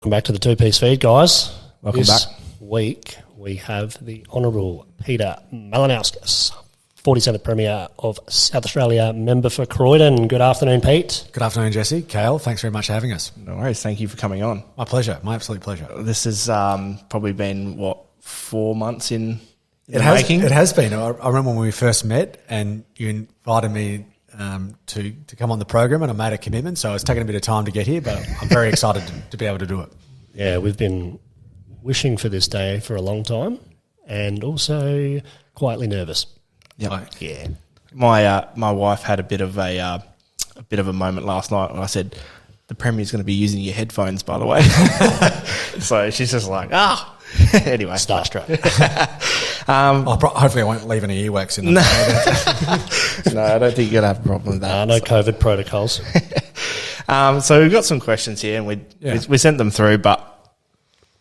Welcome back to the two-piece feed, guys. Welcome back. This week we have the Honourable Peter Malinauskas, 47th Premier of South Australia, member for Croydon. Good afternoon, Pete. Good afternoon, Jesse. Kale, thanks very much for having us. No worries. Thank you for coming on. My pleasure. My absolute pleasure. This has probably been, 4 months in It has been. I remember when we first met and you invited me to come on the program, and I made a commitment, so it's taken a bit of time to get here, but I'm very excited to be able to do it. Yeah, we've been wishing for this day for a long time and also quietly nervous. Yep. Yeah. My wife had a bit of a moment last night when I said, the Premier's going to be using your headphones, by the way. So she's just like, anyway. Starstruck. Hopefully I won't leave any earwax in them. No, I don't think you're going to have a problem with that. No COVID protocols. So we've got some questions here, and we sent them through, but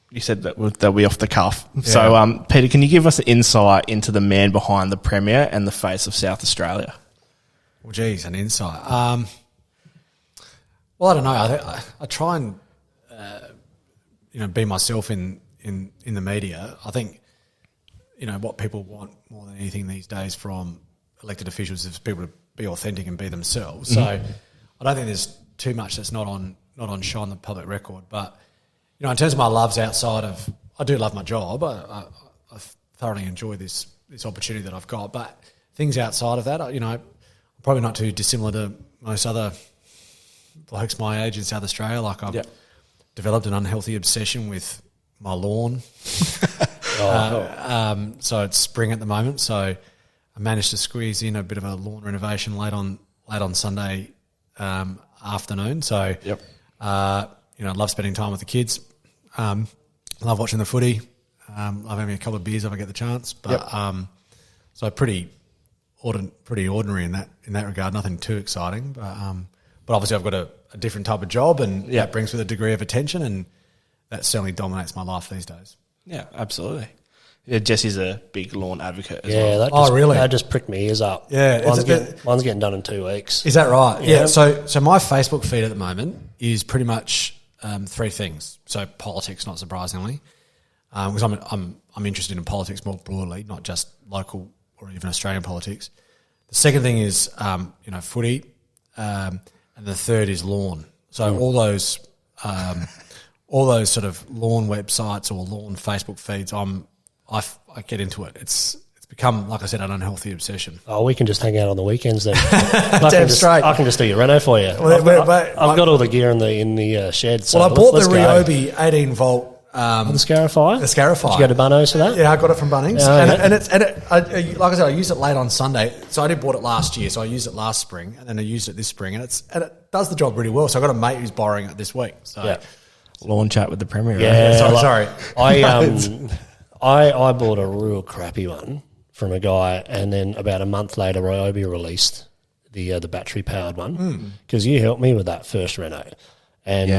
you said that they'll be off the cuff. Yeah. So, Peter, can you give us an insight into the man behind the Premier and the face of South Australia? Well, geez, an insight. Well, I don't know. I try and be myself in the media. I think what people want more than anything these days from elected officials is people to be authentic and be themselves. So I don't think there's too much that's not on show on the public record. But in terms of my loves outside of, I do love my job. I thoroughly enjoy this opportunity that I've got. But things outside of that, I'm probably not too dissimilar to most other blokes my age in South Australia. Like I've developed an unhealthy obsession with my lawn. So it's spring at the moment. So I managed to squeeze in a bit of a lawn renovation late on Sunday afternoon. So love spending time with the kids. Love watching the footy. Love having a couple of beers if I get the chance. But so pretty ordinary in that regard. Nothing too exciting. But obviously I've got a different type of job, and that brings with a degree of attention, and that certainly dominates my life these days. Yeah, absolutely. Yeah, Jesse's a big lawn advocate as well. That just pricked my ears up. Yeah, mine's getting done in 2 weeks. Is that right? Yeah. So my Facebook feed at the moment is pretty much three things. So politics, not surprisingly, because I'm interested in politics more broadly, not just local or even Australian politics. The second thing is footy, and the third is lawn. So all those sort of lawn websites or lawn Facebook feeds, I get into it. It's become, like I said, an unhealthy obsession. Oh, we can just hang out on the weekends then. I can just do your reno for you. Well, I've got all the gear in the shed. So I bought the Ryobi 18 volt. The Scarifier? The Scarifier. Did you go to Bunnings for that? Yeah, I got it from Bunnings. Like I said, I used it late on Sunday. So I bought it last year, so I used it last spring, and then I used it this spring, and it does the job really well. So I got a mate who's borrowing it this week. So lawn chat with the Premier. Yeah, right? Sorry. I bought a real crappy one from a guy, and then about a month later, Ryobi released the battery powered one because you helped me with that first reno, and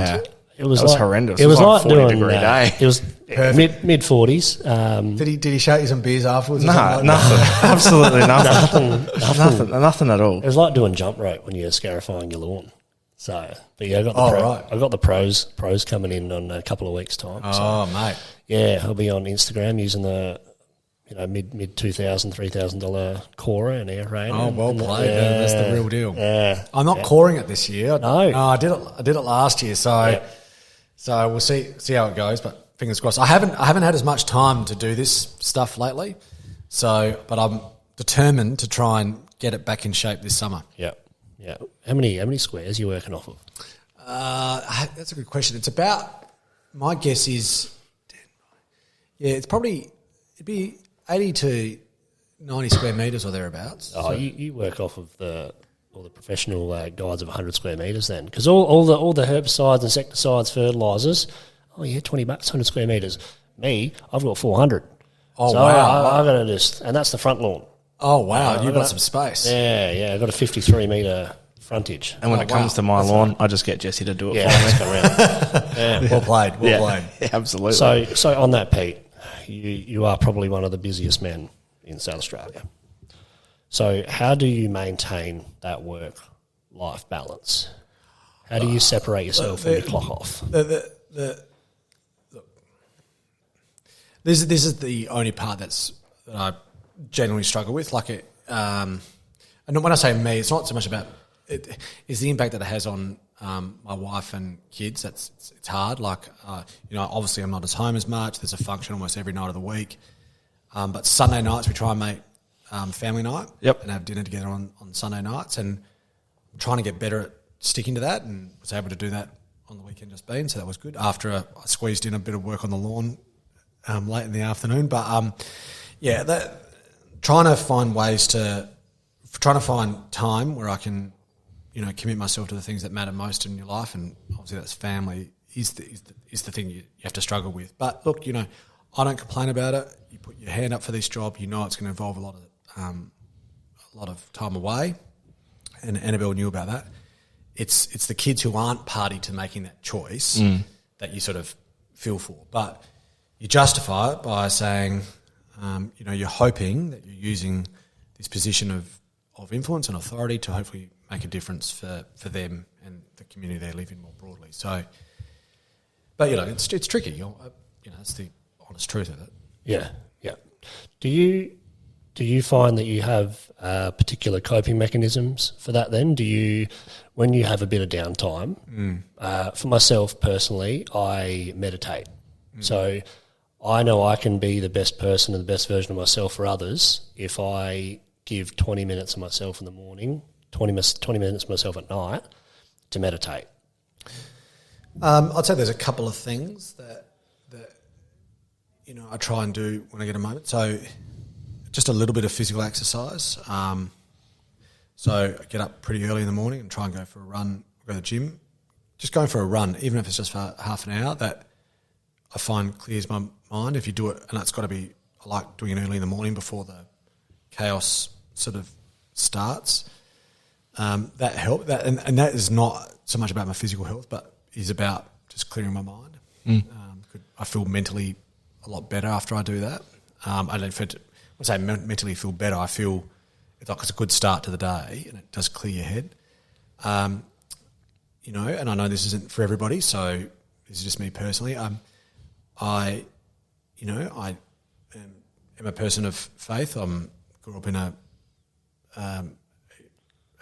it was horrendous. It was like 40 doing degree day. It was mid 40s. Did he shout you some beers afterwards? No, nothing. Absolutely nothing. Nothing at all. It was like doing jump rope when you're scarifying your lawn. So, but yeah, I got the pros coming in on a couple of weeks' time. Oh, mate. Yeah, I'll be on Instagram using the mid $2,000, $3,000 Cora and air rain. Oh, well played. That's the real deal. Yeah, I'm not coring it this year. No, I did it last year. So we'll see how it goes. But fingers crossed. I haven't had as much time to do this stuff lately. So, but I'm determined to try and get it back in shape this summer. Yeah. Yeah. How many squares are you working off of? That's a good question. It's about, my guess is, it'd be 80 to 90 square metres or thereabouts. Oh, so you work off of all the professional guides of 100 square metres then, because all the herbicides, insecticides, fertilisers. Oh yeah, $20, 100 square metres. Me, I've got 400. Oh so wow! I got to and that's the front lawn. Oh wow, you've got some space. Yeah, I've got a 53 metre frontage. And when it comes to my lawn, I just get Jesse to do it for me. Yeah. Well played. Yeah, absolutely. So on that, Pete, you are probably one of the busiest men in South Australia. So how do you maintain that work-life balance? How do you separate yourself when you clock off? The This is the only part that I genuinely struggle with. Like it, and when I say me, it's not so much about it. It's the impact that it has on my wife and kids. It's hard. Like obviously I'm not at home as much. There's a function almost every night of the week. But Sunday nights we try and make family night. Yep. And have dinner together on Sunday nights, and I'm trying to get better at sticking to that, and was able to do that on the weekend just been. So that was good. After I squeezed in a bit of work on the lawn late in the afternoon, but trying to find time where I can, commit myself to the things that matter most in your life, and obviously that's family is the thing you have to struggle with. But look, I don't complain about it. You put your hand up for this job, it's going to involve a lot of time away, and Annabelle knew about that. It's the kids who aren't party to making that choice that you sort of feel for, but you justify it by saying, you're hoping that you're using this position of influence and authority to hopefully make a difference for them and the community they live in more broadly. So, but it's tricky. That's the honest truth of it. Yeah, yeah. Do you find that you have particular coping mechanisms for that then? Do you, when you have a bit of downtime, for myself personally, I meditate. So I know I can be the best person and the best version of myself for others if I give 20 minutes of myself in the morning, 20 minutes of myself at night to meditate. I'd say there's a couple of things that I try and do when I get a moment. So just a little bit of physical exercise. So I get up pretty early in the morning and try and go for a run, go to the gym. Just going for a run, even if it's just for half an hour, that I find clears my mind. If you do it, and that's got to be, I like doing it early in the morning before the chaos sort of starts. That help, and that is not so much about my physical health, but is about just clearing my mind. I feel mentally a lot better after I do that. I don't feel, when I say mentally feel better, I feel it's like it's a good start to the day, and it does clear your head. And I know this isn't for everybody, so this is just me personally. I am a person of faith. I grew up in a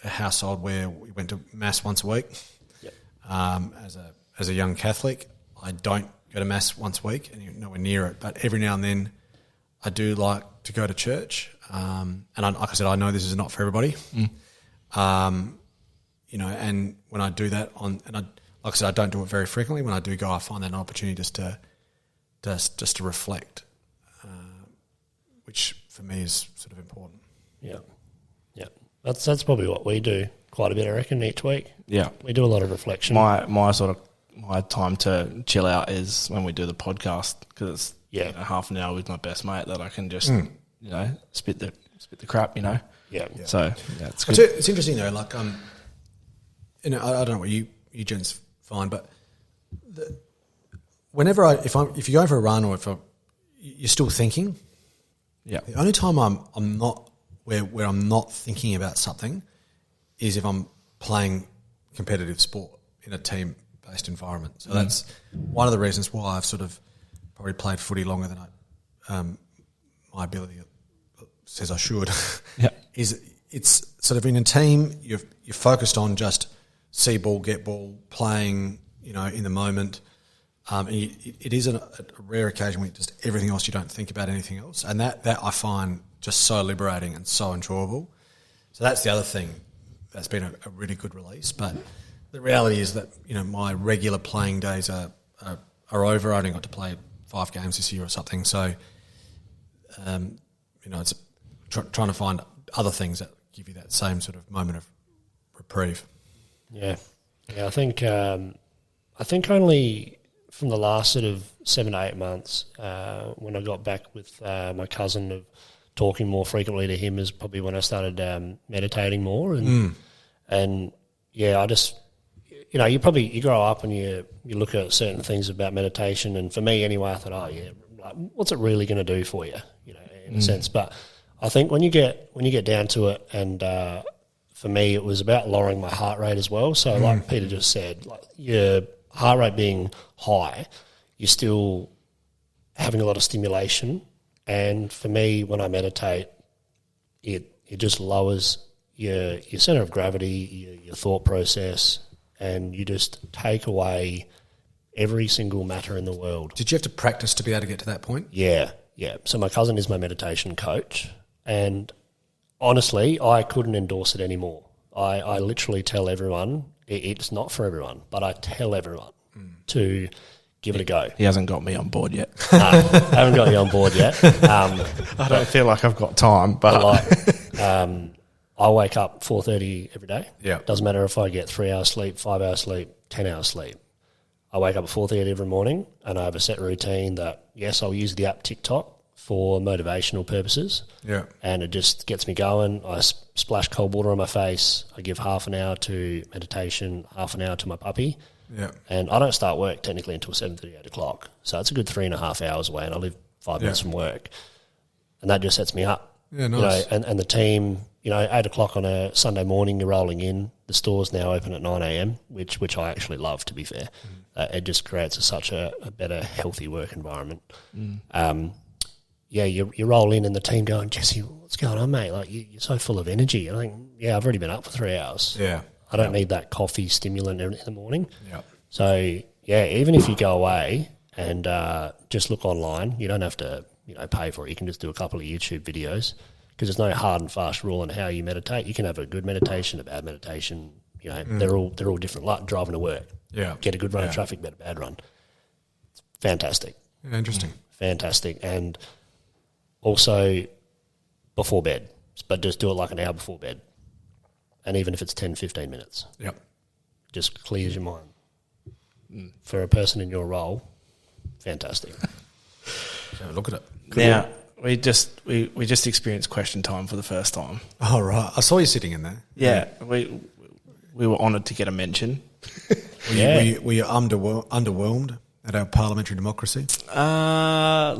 household where we went to mass once a week. Yep. As a young Catholic, I don't go to mass once a week, and you're nowhere near it. But every now and then, I do like to go to church. And like I said, I know this is not for everybody. And when I do that like I said, I don't do it very frequently. When I do go, I find that an opportunity just to reflect, which for me is sort of important. Yeah, yeah. That's probably what we do quite a bit, I reckon, each week. Yeah, we do a lot of reflection. My time to chill out is when we do the podcast, because it's half an hour with my best mate that I can just spit the crap. Yeah. So it's good. It's interesting though. Like I don't know what you gents find, but whenever if you're going for a run or if you're still thinking, the only time I'm not where I'm not thinking about something is if I'm playing competitive sport in a team-based environment. So that's one of the reasons why I've sort of probably played footy longer than my ability says I should. Yeah. Is it's sort of in a team you're focused on just see ball, get ball, playing, in the moment. And it is a rare occasion when just everything else, you don't think about anything else. And that I find just so liberating and so enjoyable. So that's the other thing that's been a really good release. But the reality is that, my regular playing days are over. I only got to play 5 games this year or something. So, it's trying to find other things that give you that same sort of moment of reprieve. Yeah. I think only from the last sort of 7 to 8 months, when I got back with my cousin, of talking more frequently to him, is probably when I started meditating more. And I just, you grow up and you look at certain things about meditation. And for me anyway, I thought, what's it really going to do for you, in a sense. But I think when you get down to it, and for me it was about lowering my heart rate as well. So like Peter just said, like your heart rate being high, you're still having a lot of stimulation. And for me, when I meditate, it just lowers your center of gravity, your thought process, and you just take away every single matter in the world. Did you have to practice to be able to get to that point? Yeah. So my cousin is my meditation coach, and honestly, I couldn't endorse it anymore. I literally tell everyone, it's not for everyone, but I tell everyone to give it a go. He hasn't got me on board yet. No, I haven't got you on board yet. I don't feel like I've got time, but I wake up 4:30 every day. Yeah. Doesn't matter if I get 3 hours sleep, 5 hours sleep, 10 hours sleep. I wake up at 4:30 every morning, and I have a set routine that, yes, I'll use the app TikTok for motivational purposes. Yeah. And it just gets me going. I splash cold water on my face. I give half an hour to meditation, half an hour to my puppy. Yeah. And I don't start work technically until 7:30, 8 o'clock. So it's a good 3.5 hours away, and I live 5 minutes from work. And that just sets me up. Yeah, nice. And the team, 8 o'clock on a Sunday morning, you're rolling in. The store's now open at 9 a.m., which I actually love, to be fair. It just creates such a better, healthy work environment. You roll in and the team going, Jesse, what's going on, mate? Like, you're so full of energy. And I think, I've already been up for 3 hours. Yeah. I don't need that coffee stimulant in the morning. Yeah. So, even if you go away and just look online, you don't have to, pay for it. You can just do a couple of YouTube videos, because there's no hard and fast rule on how you meditate. You can have a good meditation, a bad meditation. They're all different. Like driving to work. Yeah. Get a good run of traffic, get a bad run. It's fantastic. Yeah, interesting. Fantastic. And also before bed, but just do it like an hour before bed. And even if it's 10, 15 minutes. Yep. Just clears your mind. For a person in your role, fantastic. So look at it. now we just experienced question time for the first time. Oh, right. I saw you sitting in there. Yeah, we were honoured to get a mention. Were you underwhelmed at our parliamentary democracy?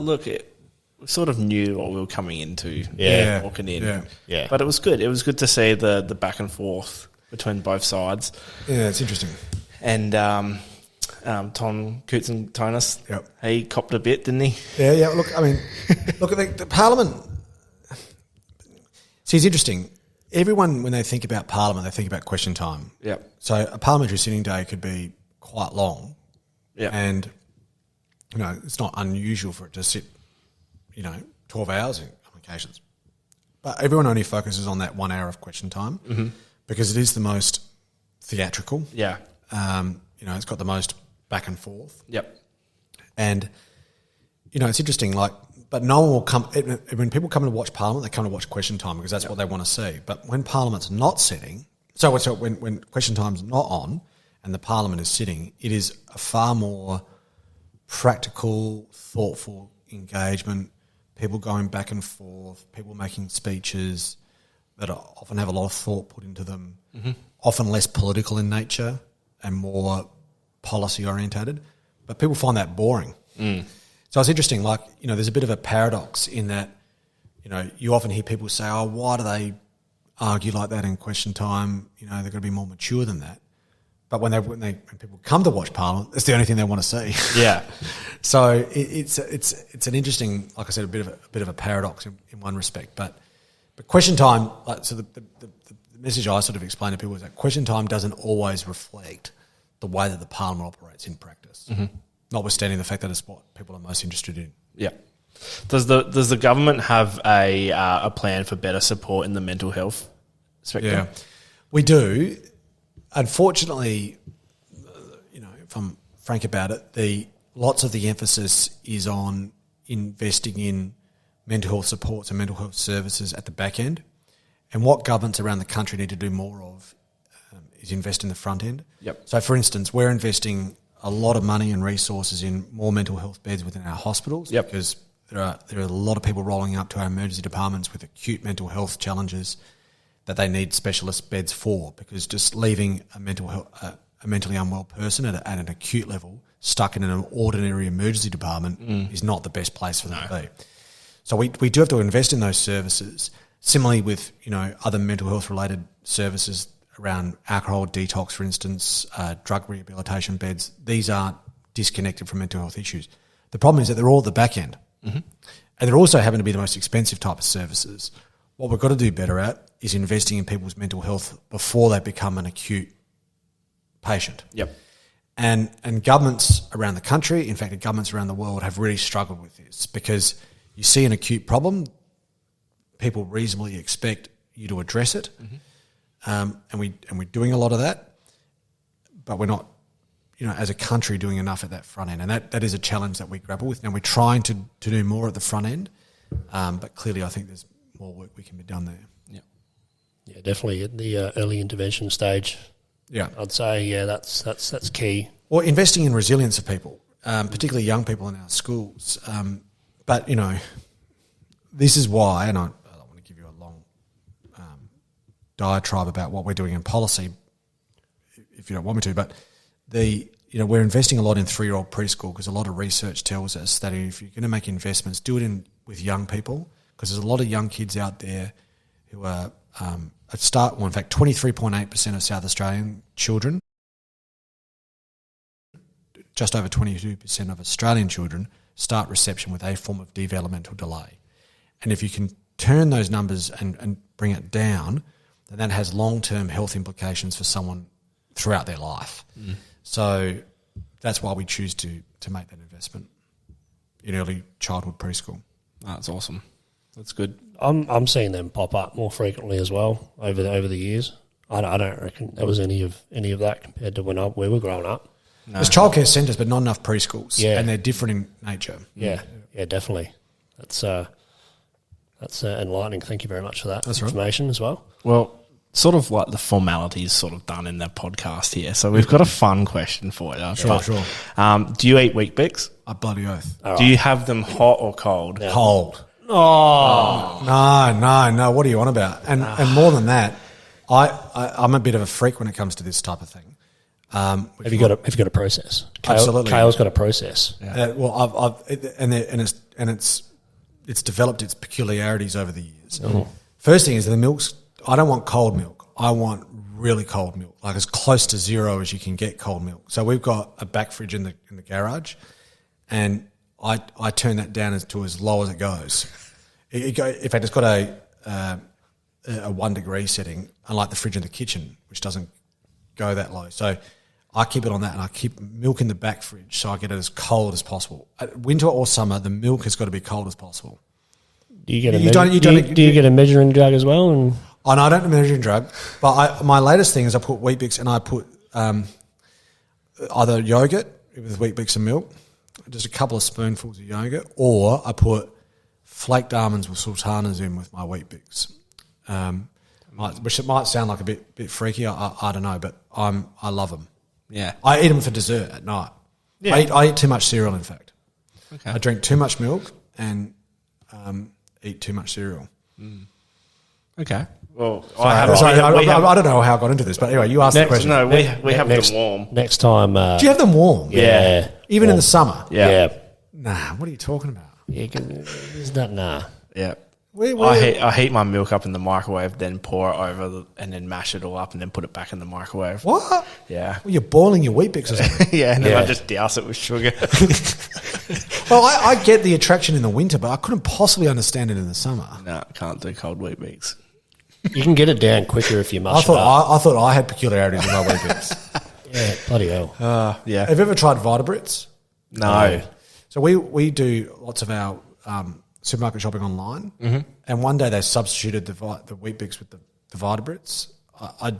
Look, we sort of knew what we were coming into. Walking in. Yeah. But it was good. It was good to see the back and forth between both sides. Yeah, it's interesting. And Tom Coots and Tonus, Yep. he copped a bit, didn't he? Yeah. Look, I mean, look at the Parliament. See, it's interesting. Everyone, when they think about Parliament, they think about question time. Yep. So a parliamentary sitting day could be quite long. Yeah. And, it's not unusual for it to sit, 12 hours on occasions. But everyone only focuses on that 1 hour of question time because it is the most theatrical. Yeah. It's got the most back and forth. Yep. And, it's interesting, but no one will come, when people come to watch Parliament, they come to watch question time because that's what they want to see. But when Parliament's not sitting, so when question time's not on and the Parliament is sitting, it is a far more practical, thoughtful engagement, people going back and forth, people making speeches that often have a lot of thought put into them, often less political in nature and more policy orientated, but people find that boring. So it's interesting, there's a bit of a paradox in that, you often hear people say, oh, why do they argue like that in question time? They've got to be more mature than that. But when people come to watch Parliament, it's the only thing they want to see. Yeah. So it's an interesting, like I said, a bit of a paradox in one respect. But question time, the message I sort of explain to people is that question time doesn't always reflect the way that the Parliament operates in practice, notwithstanding the fact that it's what people are most interested in. Yeah. Does the government have a plan for better support in the mental health spectrum? Yeah, we do. Unfortunately, if I'm frank about it, lots of the emphasis is on investing in mental health supports and mental health services at the back end. And what governments around the country need to do more of is invest in the front end. Yep. So, for instance, we're investing a lot of money and resources in more mental health beds within our hospitals because there are a lot of people rolling up to our emergency departments with acute mental health challenges that they need specialist beds for, because just leaving a mentally unwell person at an acute level stuck in an ordinary emergency department is not the best place for them to be. So we do have to invest in those services. Similarly with, other mental health related services around alcohol detox, for instance, drug rehabilitation beds, these aren't disconnected from mental health issues. The problem is that they're all at the back end. Mm-hmm. And they're also happen to be the most expensive type of services. What we've got to do better at is investing in people's mental health before they become an acute patient. Yep. And governments around the country, in fact, governments around the world have really struggled with this because you see an acute problem, people reasonably expect you to address it, and we're doing a lot of that, but we're not, as a country, doing enough at that front end, and that is a challenge that we grapple with. Now we're trying to do more at the front end, but clearly I think there's more work we can be done there. Yeah, definitely at the early intervention stage. Yeah, I'd say that's key. Or investing in resilience of people, particularly young people in our schools. But this is why, and I don't want to give you a long diatribe about what we're doing in policy, if you don't want me to. But we're investing a lot in 3-year-old preschool because a lot of research tells us that if you're going to make investments, do it with young people, because there's a lot of young kids out there who are in fact, 23.8% of South Australian children, just over 22% of Australian children start reception with a form of developmental delay. And if you can turn those numbers and bring it down, then that has long-term health implications for someone throughout their life. Mm. So that's why we choose to make that investment in early childhood preschool. That's awesome. That's good. I'm seeing them pop up more frequently as well over the years. I don't reckon there was any of that compared to when we were growing up. No. There's childcare centres, but not enough preschools. Yeah, and they're different in nature. Yeah, definitely. That's enlightening. Thank you very much for that information as well. Well, sort of like the formalities sort of done in the podcast here. So we've got a fun question for you. Sure. Do you eat Weet Bix? A bloody oath. Do you have them hot or cold? No. Cold. Oh. No. What are you on about? And more than that, I'm a bit of a freak when it comes to this type of thing. Have you got a process? Absolutely. Kale's got a process. Yeah. It's developed its peculiarities over the years. Mm-hmm. First thing is the milk's. I don't want cold milk. I want really cold milk, like as close to zero as you can get cold milk. So we've got a back fridge in the garage, and I turn that down to as low as it goes. In fact, it's got a 1 degree setting, unlike the fridge in the kitchen, which doesn't go that low. So I keep it on that, and I keep milk in the back fridge so I get it as cold as possible. Winter or summer, the milk has got to be cold as possible. Do you get you get a measuring jug as well? And oh, no, I don't have a measuring jug. But my latest thing is I put Weet Bix, and I put either yogurt with Weet Bix and milk, just a couple of spoonfuls of yogurt, or I put flaked almonds with sultanas in with my Weet Bix. Which it might sound like a bit freaky. I don't know, but I love them. Yeah, I eat them for dessert at night. Yeah. I eat too much cereal. In fact, okay. I drink too much milk and eat too much cereal. Mm. Okay. Well, I don't know how I got into this, but anyway, you asked the question. No, we have them warm. Next time. Do you have them warm? Yeah. Even warm. in the summer? Yeah. Nah, what are you talking about? Yeah, is that nah? Yeah. I heat my milk up in the microwave, then pour it over and then mash it all up and then put it back in the microwave. What? Yeah. Well, you're boiling your Weet Bix or something. Yeah, and then I just douse it with sugar. Well, I get the attraction in the winter, but I couldn't possibly understand it in the summer. No, can't do cold Weet Bix. You can get it down quicker if you mush I thought I had peculiarities in my Weet Bix. Yeah, bloody hell. Yeah. Have you ever tried Vitabrits? No. So we do lots of our supermarket shopping online, and one day they substituted the Weet Bix with the Vitabrits. I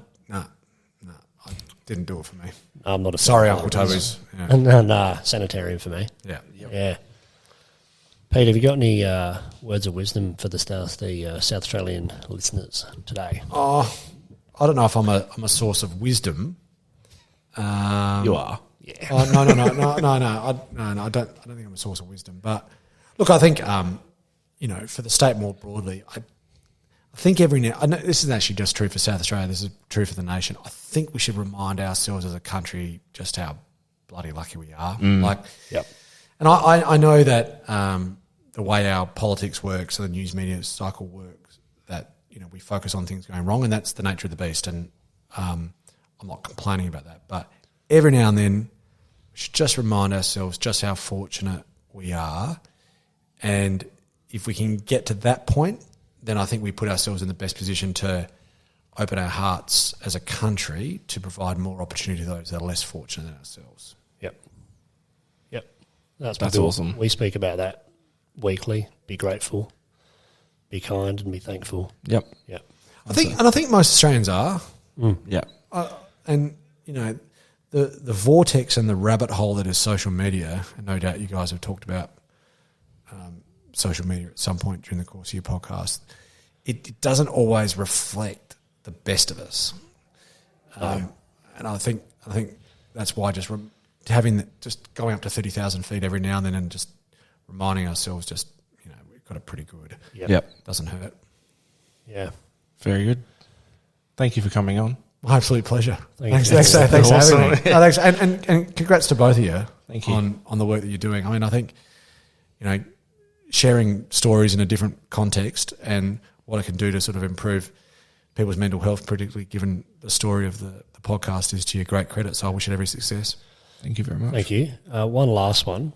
didn't do it for me. I'm not a sorry, Uncle Toby's. Yeah. Nah, sanitarium for me. Yeah, yeah. Pete, have you got any words of wisdom for the South Australian listeners today? Oh, I don't know if I'm a source of wisdom. You are. Yeah. Oh, no. I don't think I'm a source of wisdom. But look, I think for the state more broadly, I think every now. I know this isn't actually just true for South Australia. This is true for the nation. I think we should remind ourselves as a country just how bloody lucky we are. Yep. And I know that the way our politics works and the news media cycle works, that we focus on things going wrong, and that's the nature of the beast. And I'm not complaining about that, but every now and then we should just remind ourselves just how fortunate we are. And if we can get to that point, then I think we put ourselves in the best position to open our hearts as a country to provide more opportunity to those that are less fortunate than ourselves. Yep. That's awesome. We speak about that weekly. Be grateful, be kind, and be thankful. Yep. I think most Australians are. Yeah. And, you know, the vortex and the rabbit hole that is social media, and no doubt you guys have talked about social media at some point during the course of your podcast, it doesn't always reflect the best of us. And I think that's why just just going up to 30,000 feet every now and then and just reminding ourselves we've got it pretty good. Yep. Doesn't hurt. Yeah. Very good. Thank you for coming on. My absolute pleasure. Thanks Thanks for Awesome. having me. Thanks. And congrats to both of you. Thank you. On the work that you're doing. I mean, I think, sharing stories in a different context and what it can do to sort of improve people's mental health, particularly given the story of the podcast, is to your great credit. So I wish you every success. Thank you very much. Thank you. One last one.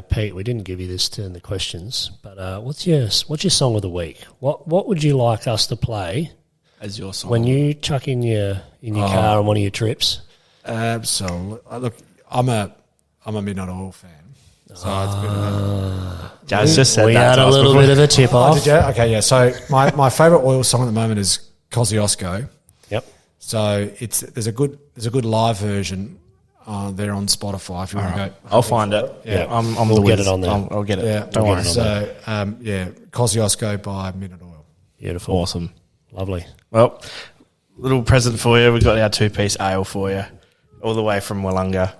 Pete, we didn't give you this in the questions, but what's your song of the week? What would you like us to play As your song. when you chuck in your car on one of your trips? Absolutely. Look, I'm a Midnight Oil fan. So it's been Jazz just said we that had to a us little before. bit of a tip off. Did you? Okay, yeah. So my favourite oil song at the moment is Kosciuszko. Yep. So there's a good live version there on Spotify if you want to go. I'll find it. Yeah. I'm We'll the get whiz. it on there. I'll get it. Yeah, Don't worry. So Kosciuszko by Midnight Oil. Beautiful. Awesome. Lovely. Well, little present for you. We've got our 2-piece ale for you, all the way from Wollonga.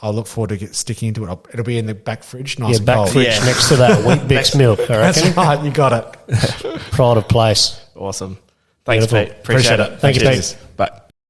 I'll look forward to sticking into it. It'll be in the back fridge, nice Yeah, and back cold. fridge next to that Weet Bix milk, I reckon. That's right, you got it. Pride of place. Awesome. Thanks, Beautiful. Pete. Appreciate it. Thank you, Cheers. Pete. Bye.